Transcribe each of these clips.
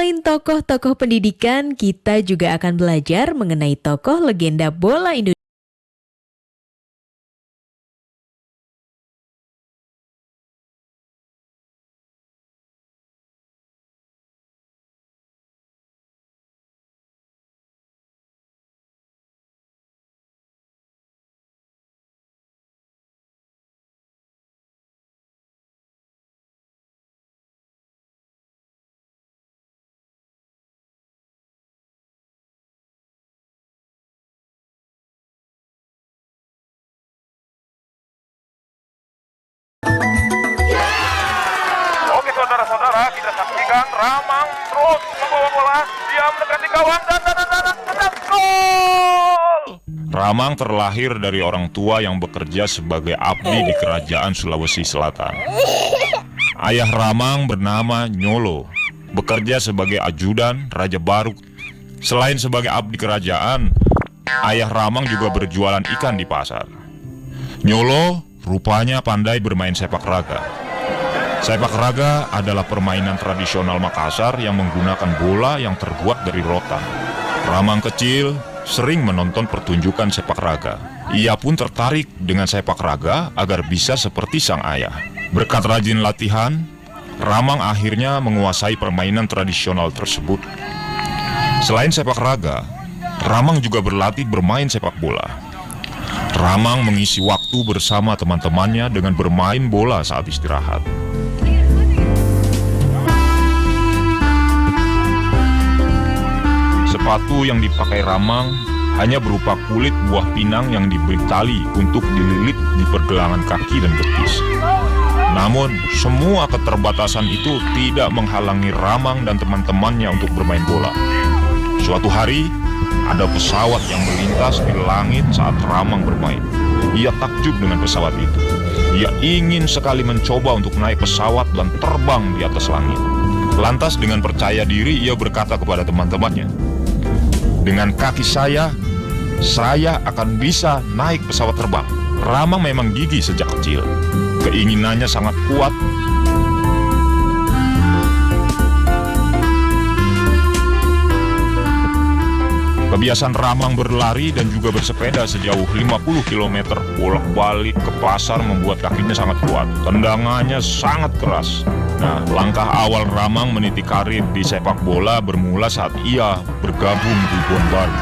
Selain tokoh-tokoh pendidikan, kita juga akan belajar mengenai tokoh legenda bola Indonesia. Oke saudara-saudara, kita saksikan Ramang terus membawa bola. Dia mendekati gawang dan gol! Ramang terlahir dari orang tua yang bekerja sebagai abdi di kerajaan Sulawesi Selatan. Ayah Ramang bernama Nyolo, bekerja sebagai ajudan Raja Baruk. Selain sebagai abdi kerajaan, ayah Ramang juga berjualan ikan di pasar. Nyolo rupanya pandai bermain sepak raga. Sepak raga adalah permainan tradisional Makassar yang menggunakan bola yang terbuat dari rotan. Ramang kecil sering menonton pertunjukan sepak raga. Ia pun tertarik dengan sepak raga agar bisa seperti sang ayah. Berkat rajin latihan, Ramang akhirnya menguasai permainan tradisional tersebut. Selain sepak raga, Ramang juga berlatih bermain sepak bola. Ramang mengisi waktu bersama teman-temannya dengan bermain bola saat istirahat. Sepatu yang dipakai Ramang hanya berupa kulit buah pinang yang diberi tali untuk dililit di pergelangan kaki dan betis. Namun, semua keterbatasan itu tidak menghalangi Ramang dan teman-temannya untuk bermain bola. Suatu hari, ada pesawat yang melintas di langit saat Ramang bermain. Ia takjub dengan pesawat itu. Ia ingin sekali mencoba untuk naik pesawat dan terbang di atas langit. Lantas dengan percaya diri ia berkata kepada teman-temannya, "Dengan kaki saya akan bisa naik pesawat terbang." Ramang memang gigih sejak kecil. Keinginannya sangat kuat. Kebiasaan Ramang berlari dan juga bersepeda sejauh 50 km bolak-balik ke pasar membuat kakinya sangat kuat. Tendangannya sangat keras. Nah, langkah awal Ramang meniti karir di sepak bola bermula saat ia bergabung di Bon Baru.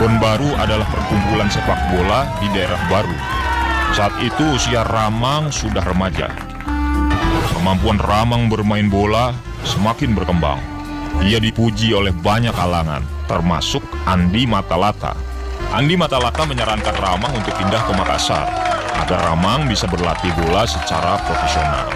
Bon Baru adalah perkumpulan sepak bola di daerah Baru. Saat itu usia Ramang sudah remaja. Kemampuan Ramang bermain bola semakin berkembang. Ia dipuji oleh banyak kalangan, termasuk Andi Matalata. Andi Matalata menyarankan Ramang untuk pindah ke Makassar agar Ramang bisa berlatih bola secara profesional.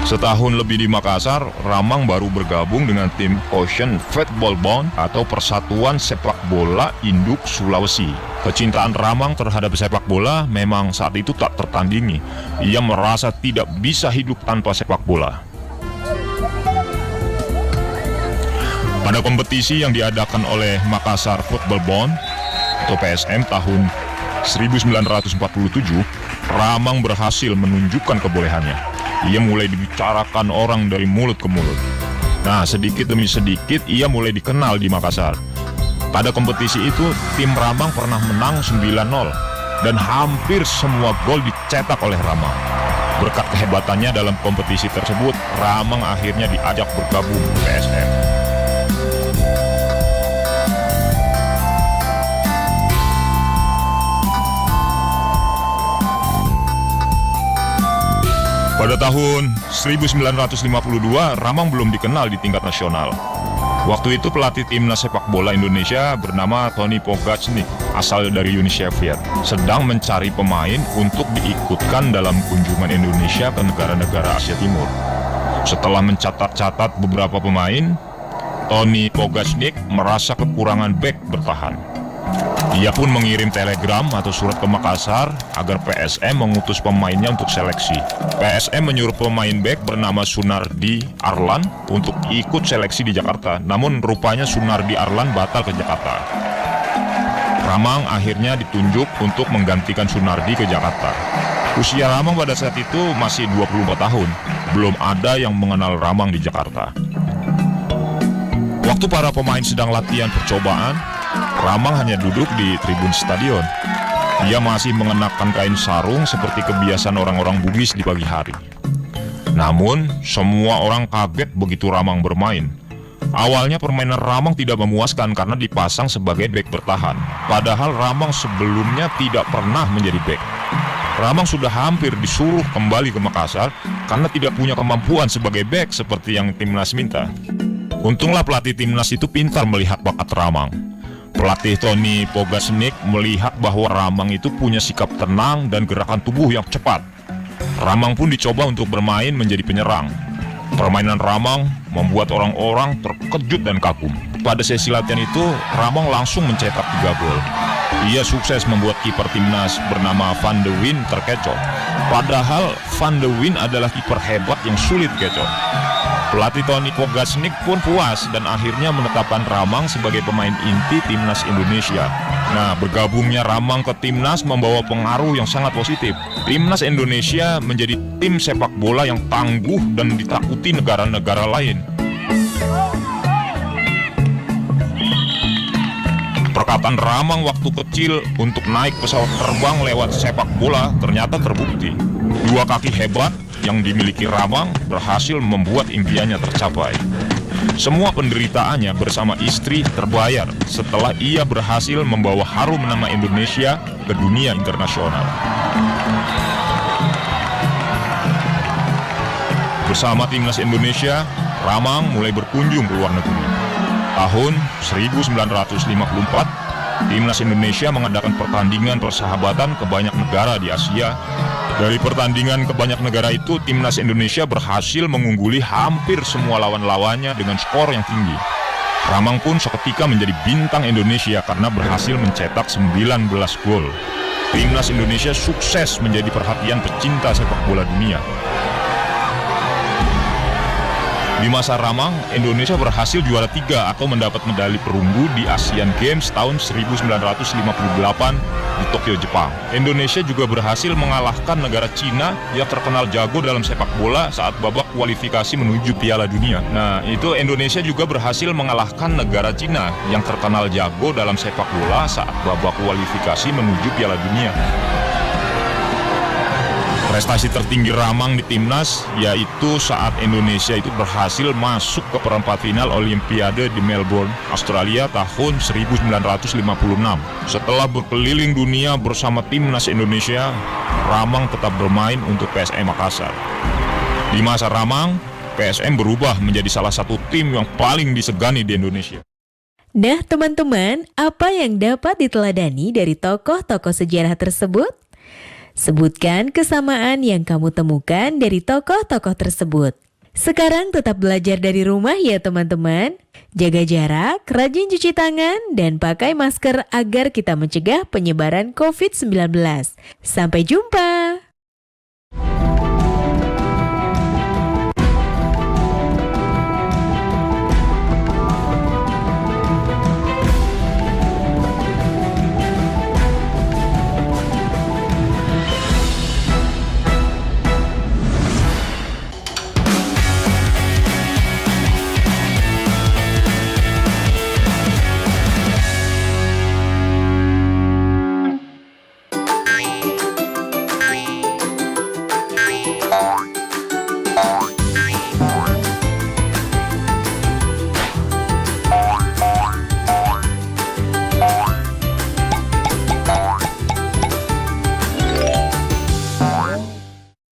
Setahun lebih di Makassar, Ramang baru bergabung dengan tim Ocean Football Bond atau Persatuan Sepak Bola Induk Sulawesi. Kecintaan Ramang terhadap sepak bola memang saat itu tak tertandingi. Ia merasa tidak bisa hidup tanpa sepak bola. Pada kompetisi yang diadakan oleh Makassar Football Bond atau PSM tahun 1947, Ramang berhasil menunjukkan kebolehannya. Ia mulai dibicarakan orang dari mulut ke mulut. Nah, sedikit demi sedikit ia mulai dikenal di Makassar. Pada kompetisi itu, tim Ramang pernah menang 9-0 dan hampir semua gol dicetak oleh Ramang. Berkat kehebatannya dalam kompetisi tersebut, Ramang akhirnya diajak bergabung ke PSM. Pada tahun 1952, Ramang belum dikenal di tingkat nasional. Waktu itu pelatih timnas sepak bola Indonesia bernama Tony Pogacnik, asal dari Uni Soviet, sedang mencari pemain untuk diikutkan dalam kunjungan Indonesia ke negara-negara Asia Timur. Setelah mencatat-catat beberapa pemain, Tony Pogacnik merasa kekurangan bek bertahan. Ia pun mengirim telegram atau surat ke Makassar agar PSM mengutus pemainnya untuk seleksi. PSM menyuruh pemain bek bernama Sunardi Arlan untuk ikut seleksi di Jakarta. Namun rupanya Sunardi Arlan batal ke Jakarta. Ramang akhirnya ditunjuk untuk menggantikan Sunardi ke Jakarta. Usia Ramang pada saat itu masih 24 tahun. Belum ada yang mengenal Ramang di Jakarta. Waktu para pemain sedang latihan percobaan, Ramang hanya duduk di tribun stadion. Dia masih mengenakan kain sarung seperti kebiasaan orang-orang Bugis di pagi hari. Namun, semua orang kaget begitu Ramang bermain. Awalnya permainan Ramang tidak memuaskan karena dipasang sebagai bek bertahan. Padahal Ramang sebelumnya tidak pernah menjadi bek. Ramang sudah hampir disuruh kembali ke Makassar karena tidak punya kemampuan sebagai bek seperti yang timnas minta. Untunglah pelatih timnas itu pintar melihat bakat Ramang. Pelatih Tony Pogasnik melihat bahwa Ramang itu punya sikap tenang dan gerakan tubuh yang cepat. Ramang pun dicoba untuk bermain menjadi penyerang. Permainan Ramang membuat orang-orang terkejut dan kagum. Pada sesi latihan itu, Ramang langsung mencetak 3 gol. Ia sukses membuat kiper timnas bernama Van de Wijn terkecoh. Padahal Van de Wijn adalah kiper hebat yang sulit kecoh. Pelatih Tony Pogasnik pun puas dan akhirnya menetapkan Ramang sebagai pemain inti timnas Indonesia. Nah, bergabungnya Ramang ke timnas membawa pengaruh yang sangat positif. Timnas Indonesia menjadi tim sepak bola yang tangguh dan ditakuti negara-negara lain. Perkataan Ramang waktu kecil untuk naik pesawat terbang lewat sepak bola ternyata terbukti. 2 kaki hebat yang dimiliki Ramang berhasil membuat impiannya tercapai. Semua penderitaannya bersama istri terbayar setelah ia berhasil membawa harum nama Indonesia ke dunia internasional. Bersama timnas Indonesia, Ramang mulai berkunjung ke luar negeri. Tahun 1954, timnas Indonesia mengadakan pertandingan persahabatan ke banyak negara di Asia. Dari pertandingan ke banyak negara itu, timnas Indonesia berhasil mengungguli hampir semua lawan-lawannya dengan skor yang tinggi. Ramang pun seketika menjadi bintang Indonesia karena berhasil mencetak 19 gol. Timnas Indonesia sukses menjadi perhatian pecinta sepak bola dunia. Di masa Ramang, Indonesia berhasil juara 3 atau mendapat medali perunggu di Asian Games tahun 1958 di Tokyo, Jepang. Indonesia juga berhasil mengalahkan negara Cina yang terkenal jago dalam sepak bola saat babak kualifikasi menuju Piala Dunia. Nah, itu Indonesia juga berhasil mengalahkan negara Cina yang terkenal jago dalam sepak bola saat babak kualifikasi menuju Piala Dunia. Prestasi tertinggi Ramang di timnas yaitu saat Indonesia itu berhasil masuk ke perempat final Olimpiade di Melbourne, Australia tahun 1956. Setelah berkeliling dunia bersama timnas Indonesia, Ramang tetap bermain untuk PSM Makassar. Di masa Ramang, PSM berubah menjadi salah satu tim yang paling disegani di Indonesia. Nah teman-teman, apa yang dapat diteladani dari tokoh-tokoh sejarah tersebut? Sebutkan kesamaan yang kamu temukan dari tokoh-tokoh tersebut. Sekarang tetap belajar dari rumah ya teman-teman. Jaga jarak, rajin cuci tangan, dan pakai masker agar kita mencegah penyebaran COVID-19. Sampai jumpa!